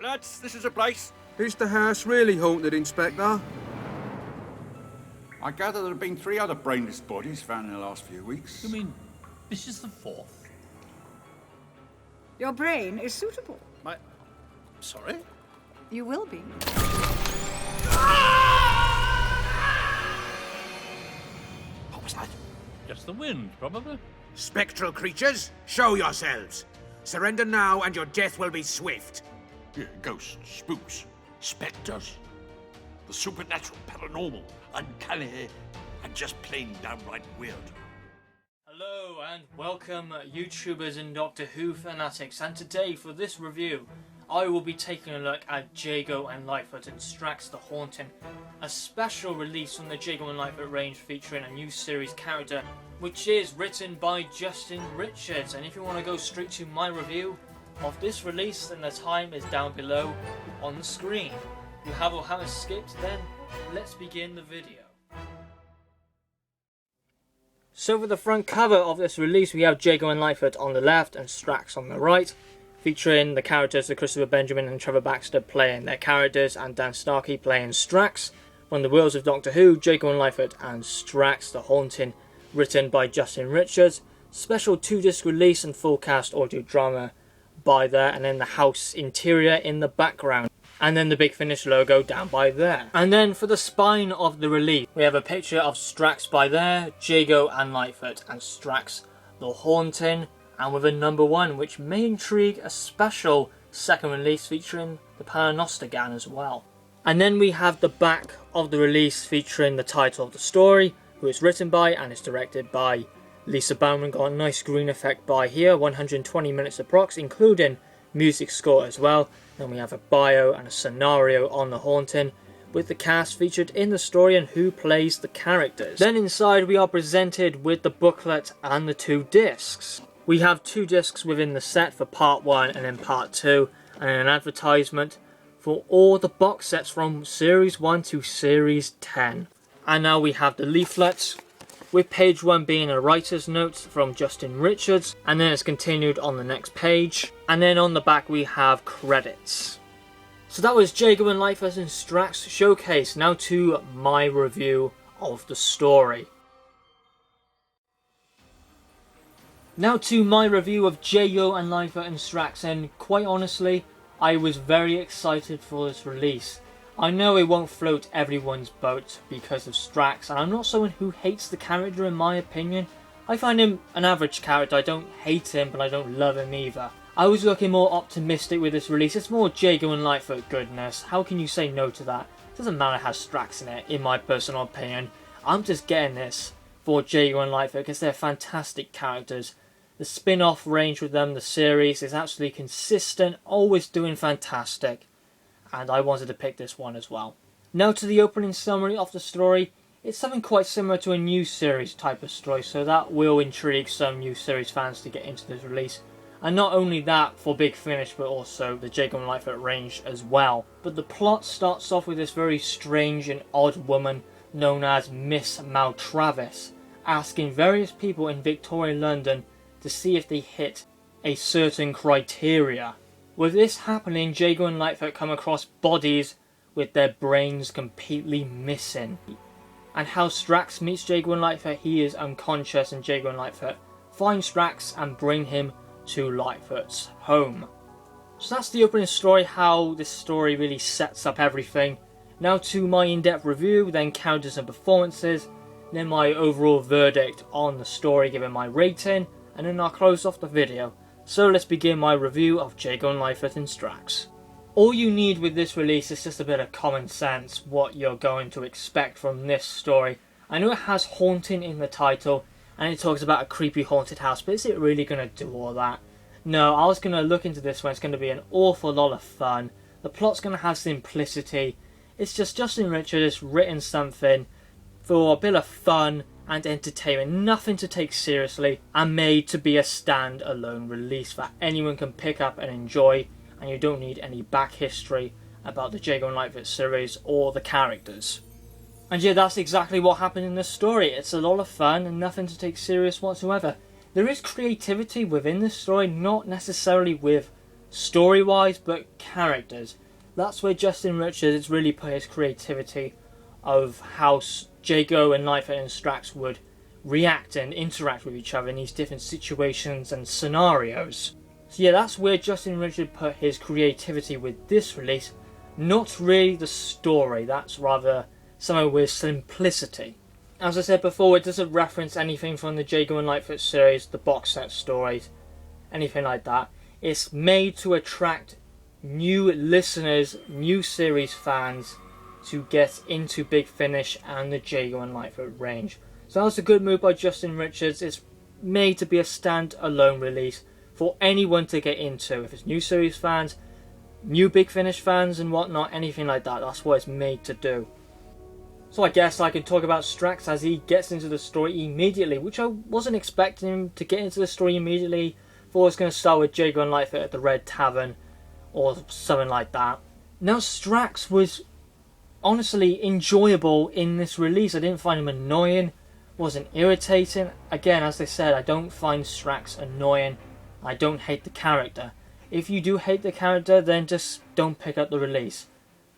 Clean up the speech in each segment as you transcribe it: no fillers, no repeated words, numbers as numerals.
lads, this is a place. Is the house really haunted, Inspector? I gather there have been 3 other brainless bodies found in the last few weeks. You mean this is the 4th? Your brain is suitable. Sorry? You will be. What was that? Just the wind, probably. Spectral creatures, show yourselves. Surrender now and your death will be swift. Yeah, ghosts, spooks, spectres. The supernatural, paranormal, uncanny, and just plain downright weird. Hello and welcome YouTubers and Doctor Who fanatics, and today for this review I will be taking a look at Jago and Litefoot and Strax the Haunting, a special release from the Jago and Litefoot range featuring a new series character which is written by Justin Richards. And if you want to go straight to my review of this release, then the time is down below on the screen. If you have or haven't skipped, then let's begin the video. So for the front cover of this release, we have Jago and Litefoot on the left and Strax on the right, featuring the characters of Christopher Benjamin and Trevor Baxter playing their characters, and Dan Starkey playing Strax. From the worlds of Doctor Who, Jago and Litefoot and Strax the Haunting, written by Justin Richards. Special 2-disc release and full cast audio drama by there, and then the house interior in the background. And then the Big Finish logo down by there. And then for the spine of the release, we have a picture of Strax by there, Jago and Litefoot, and Strax the Haunting, and with a number 1, which may intrigue a special second release featuring the Paranostagan as well. And then we have the back of the release featuring the title of the story, who it's written by and is directed by Lisa Bowerman. Got a nice green effect by here, 120 minutes approx, including music score as well. Then we have a bio and a scenario on the Haunting, with the cast featured in the story and who plays the characters. Then inside we are presented with the booklet and the 2 discs. We have 2 discs within the set for part 1 and then part 2, and an advertisement for all the box sets from series 1 to series 10. And now we have the leaflets, with page 1 being a writer's note from Justin Richards, and then it's continued on the next page, and then on the back we have credits. So that was Jago and Litefoot and Strax Showcase. Now to my review of the story. Now to my review of Jago and Litefoot and Strax, and quite honestly, I was very excited for this release. I know it won't float everyone's boat because of Strax, and I'm not someone who hates the character in my opinion. I find him an average character. I don't hate him, but I don't love him either. I was looking more optimistic with this release. It's more Jago and Litefoot goodness. How can you say no to that? It doesn't matter how Strax in it, in my personal opinion. I'm just getting this for Jago and Litefoot because they're fantastic characters. The spin-off range with them, the series, is absolutely consistent, always doing fantastic. And I wanted to pick this one as well. Now to the opening summary of the story. It's something quite similar to a new series type of story, so that will intrigue some new series fans to get into this release. And not only that for Big Finish, but also the Jago and Litefoot range as well. But the plot starts off with this very strange and odd woman known as Miss Multravers asking various people in Victorian London to see if they hit a certain criteria. With this happening, Jago and Litefoot come across bodies with their brains completely missing. And how Strax meets Jago and Litefoot, he is unconscious, and Jago and Litefoot find Strax and bring him to Litefoot's home. So that's the opening story, how this story really sets up everything. Now to my in-depth review, then characters and performances, then my overall verdict on the story, given my rating, and then I'll close off the video. So let's begin my review of Jago and Litefoot and Strax. All you need with this release is just a bit of common sense, what you're going to expect from this story. I know it has haunting in the title, and it talks about a creepy haunted house, but is it really going to do all that? No, I was going to look into this one. It's going to be an awful lot of fun. The plot's going to have simplicity. It's just Justin Richards written something for a bit of fun and entertainment, nothing to take seriously, and made to be a stand-alone release that anyone can pick up and enjoy, and you don't need any back history about the Jago and Litefoot series or the characters. And yeah, that's exactly what happened in this story. It's a lot of fun and nothing to take serious whatsoever. There is creativity within this story, not necessarily with story-wise, but characters. That's where Justin Richards really put his creativity of how Jago and Lightfoot and Strax would react and interact with each other in these different situations and scenarios. So yeah, that's where Justin Richards put his creativity with this release. Not really the story, that's rather somewhere with simplicity. As I said before, it doesn't reference anything from the Jago and Lightfoot series, the box set stories, anything like that. It's made to attract new listeners, new series fans to get into Big Finish and the Jago and Lightfoot range. So that was a good move by Justin Richards. It's made to be a stand-alone release for anyone to get into. If it's new series fans, new Big Finish fans and whatnot, anything like that, that's what it's made to do. So I guess I can talk about Strax as he gets into the story immediately, which I wasn't expecting him to get into the story immediately. I thought it was going to start with Jago and Lightfoot at the Red Tavern or something like that. Now Strax was honestly enjoyable in this release. I didn't find him annoying, wasn't irritating. Again, as I said, I don't find Strax annoying. I don't hate the character. If you do hate the character, then just don't pick up the release.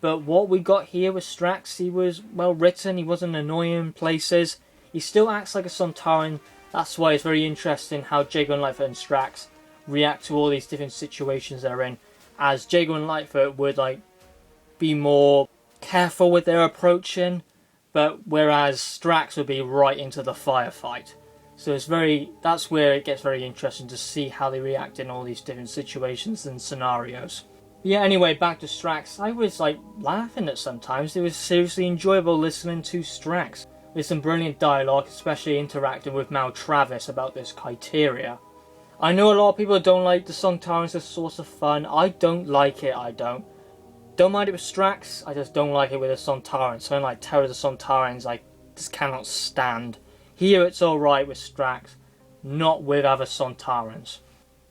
But what we got here with Strax, he was well written, he wasn't annoying in places. He still acts like a Sontaran. That's why it's very interesting how Jago and Lightfoot and Strax react to all these different situations they're in. As Jago and Lightfoot would be more careful with their approaching, but whereas Strax would be right into the firefight. So that's where it gets very interesting to see how they react in all these different situations and scenarios. But yeah, anyway, back to Strax. I was laughing at sometimes. It was seriously enjoyable listening to Strax, with some brilliant dialogue, especially interacting with Multravers about this criteria. I know a lot of people don't like the Sontarans as a source of fun. I don't like it, I don't. Don't mind it with Strax, I just don't like it with the Sontarans. Something like Terror of the Sontarans, I just cannot stand. Here it's alright with Strax, not with other Sontarans.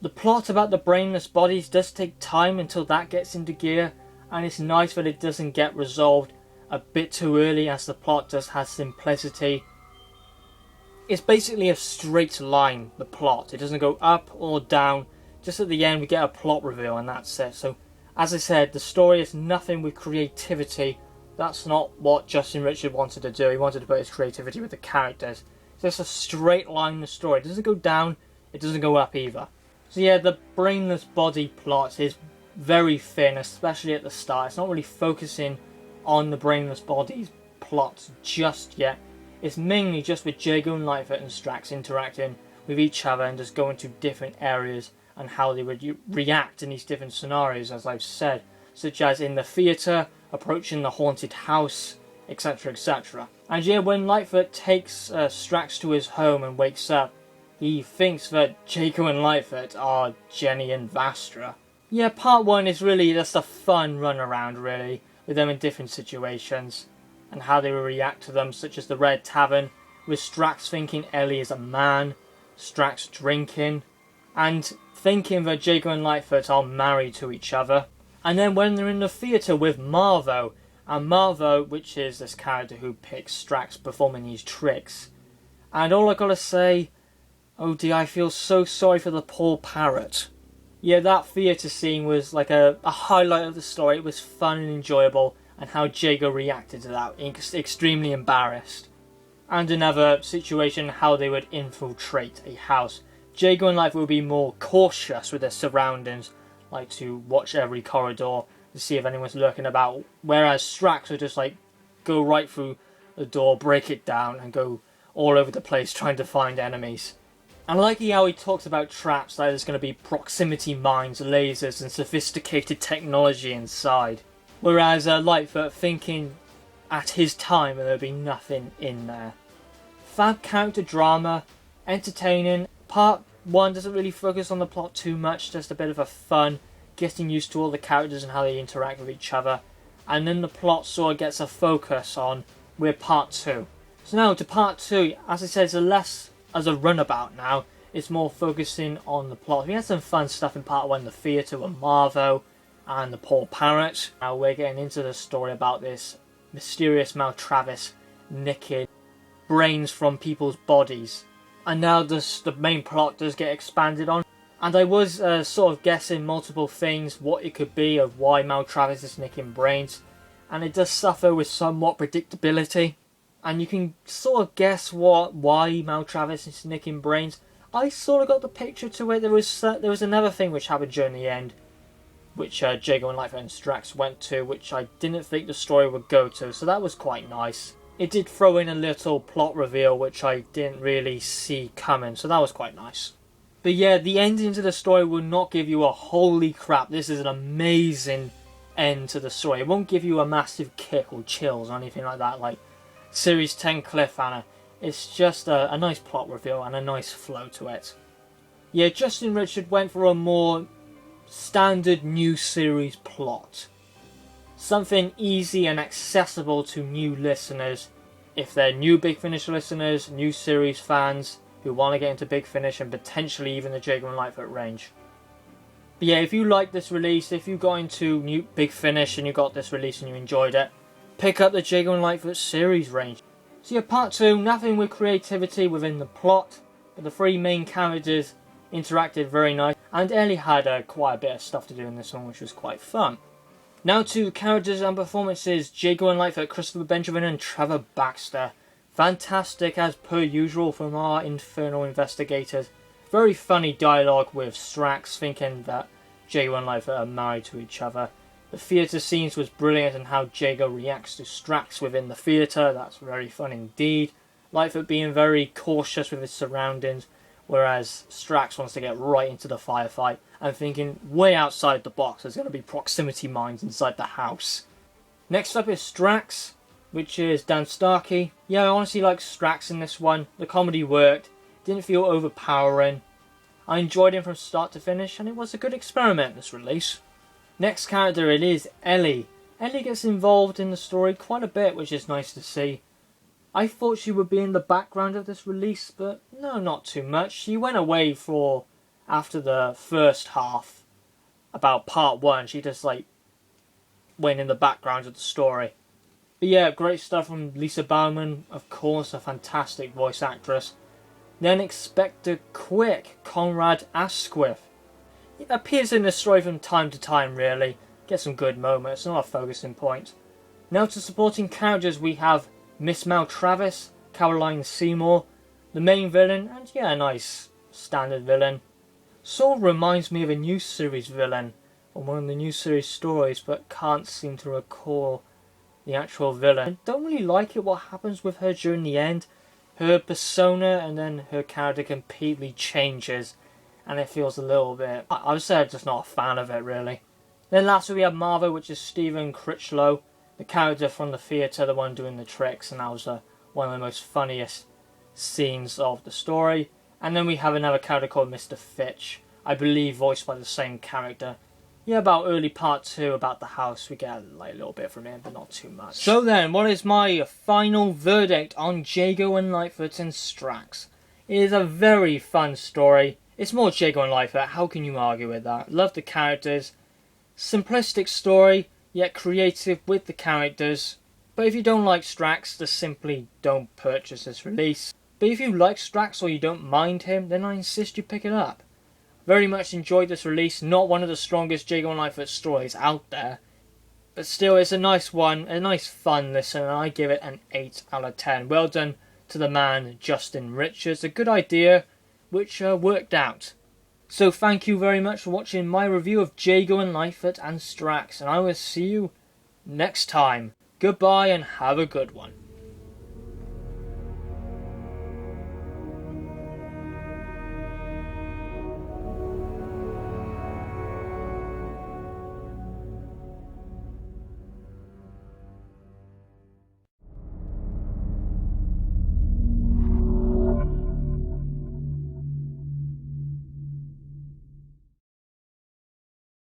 The plot about the brainless bodies does take time until that gets into gear, and it's nice that it doesn't get resolved a bit too early, as the plot does have simplicity. It's basically a straight line, the plot. It doesn't go up or down. Just at the end we get a plot reveal and that's it. So as I said, the story is nothing with creativity. That's not what Justin Richards wanted to do. He wanted to put his creativity with the characters. It's just a straight line in the story. It doesn't go down, it doesn't go up either. So yeah, the brainless body plot is very thin, especially at the start. It's not really focusing on the brainless bodies plot just yet. It's mainly just with Jago and Lightfoot and Strax interacting with each other and just going to different areas and how they would react in these different scenarios, as I've said, such as in the theatre, approaching the haunted house, etc, etc. And yeah, when Lightfoot takes Strax to his home and wakes up, he thinks that Jago and Lightfoot are Jenny and Vastra. Yeah, part 1 is really just a fun run around, really, with them in different situations and how they will react to them, such as the Red Tavern, with Strax thinking Ellie is a man, Strax drinking, and thinking that Jago and Lightfoot are married to each other. And then when they're in the theatre with Marvo, and Marvo, which is this character who picks Strax performing these tricks. And all I gotta say, oh dear, I feel so sorry for the poor parrot. Yeah, that theatre scene was like a highlight of the story. It was fun and enjoyable, and how Jago reacted to that, extremely embarrassed. And another situation, how they would infiltrate a house. Jago and Lightfoot would be more cautious with their surroundings, like to watch every corridor to see if anyone's lurking about, whereas Strax would just go right through the door, break it down, and go all over the place trying to find enemies. And I like how he talks about traps, that there's going to be proximity mines, lasers, and sophisticated technology inside. Whereas Lightfoot thinking at his time there'd be nothing in there. Fab character drama, entertaining. Part 1 doesn't really focus on the plot too much, just a bit of a fun, getting used to all the characters and how they interact with each other. And then the plot sort of gets a focus on with part 2. So now to part 2, as I said, it's less as a runabout now. It's more focusing on the plot. We had some fun stuff in part 1, the theatre with Marvo and the poor parrot. Now we're getting into the story about this mysterious Multravers nicking brains from people's bodies. And now the main plot does get expanded on. And I was sort of guessing multiple things, what it could be of why Multravers is nicking brains. And it does suffer with somewhat predictability. And you can sort of guess why Multravers is nicking brains. I sort of got the picture to it. There was another thing which happened during the end, which Jago and Litefoot and Strax went to, which I didn't think the story would go to. So that was quite nice. It did throw in a little plot reveal, which I didn't really see coming. So that was quite nice. But yeah, the ending to the story will not give you a holy crap, this is an amazing end to the story. It won't give you a massive kick or chills or anything like that, like Series 10 cliffhanger. It's just a nice plot reveal and a nice flow to it. Yeah, Justin Richard went for a more standard new series plot. Something easy and accessible to new listeners. If they're new Big Finish listeners, new series fans, who want to get into Big Finish and potentially even the Jago and Litefoot range. But yeah, if you like this release, if you got into new Big Finish and you got this release and you enjoyed it, pick up the Jago and Litefoot series range. So yeah, part 2, nothing with creativity within the plot, but the 3 main characters interacted very nice, and Ellie had quite a bit of stuff to do in this one, which was quite fun. Now to characters and performances, Jago and Litefoot, Christopher Benjamin and Trevor Baxter. Fantastic as per usual from our infernal investigators. Very funny dialogue with Strax thinking that Jago and Litefoot are married to each other. The theatre scenes was brilliant and how Jago reacts to Strax within the theatre. That's very fun indeed. Litefoot being very cautious with his surroundings, whereas Strax wants to get right into the firefight and thinking way outside the box. There's going to be proximity mines inside the house. Next up is Strax, which is Dan Starkey. Yeah, I honestly like Strax in this one. The comedy worked, didn't feel overpowering. I enjoyed him from start to finish, and it was a good experiment, this release. Next character, it is Ellie. Ellie gets involved in the story quite a bit, which is nice to see. I thought she would be in the background of this release, but no, not too much. She went away after the first half, about part 1. She just went in the background of the story. But yeah, great stuff from Lisa Bowerman, of course, a fantastic voice actress. Then Inspector Quick, Conrad Asquith. It appears in the story from time to time, really. Gets some good moments, not a focusing point. Now to supporting characters, we have Miss Multravers, Carolyn Seymour, the main villain, and yeah, a nice standard villain. Sort of reminds me of a new series villain from one of the new series stories, but can't seem to recall the actual villain. I don't really like it what happens with her during the end. Her persona and then her character completely changes, and it feels a little bit, I would say I'm just not a fan of it really. Then lastly we have Marvo, which is Stephen Critchlow, the character from the theatre, the one doing the tricks, and that was one of the most funniest scenes of the story. And then we have another character called Mr. Fitch, I believe voiced by the same character. Yeah, about early part 2, about the house, we get a little bit from him, but not too much. So then, what is my final verdict on Jago and Litefoot and Strax? It is a very fun story. It's more Jago and Litefoot, how can you argue with that? Love the characters. Simplistic story, yet creative with the characters. But if you don't like Strax, just simply don't purchase this release. But if you like Strax or you don't mind him, then I insist you pick it up. Very much enjoyed this release, not one of the strongest Jago and Litefoot stories out there. But still, it's a nice one, a nice fun listen, and I give it an 8 out of 10. Well done to the man, Justin Richards. A good idea, which worked out. So thank you very much for watching my review of Jago and Litefoot and Strax, and I will see you next time. Goodbye and have a good one.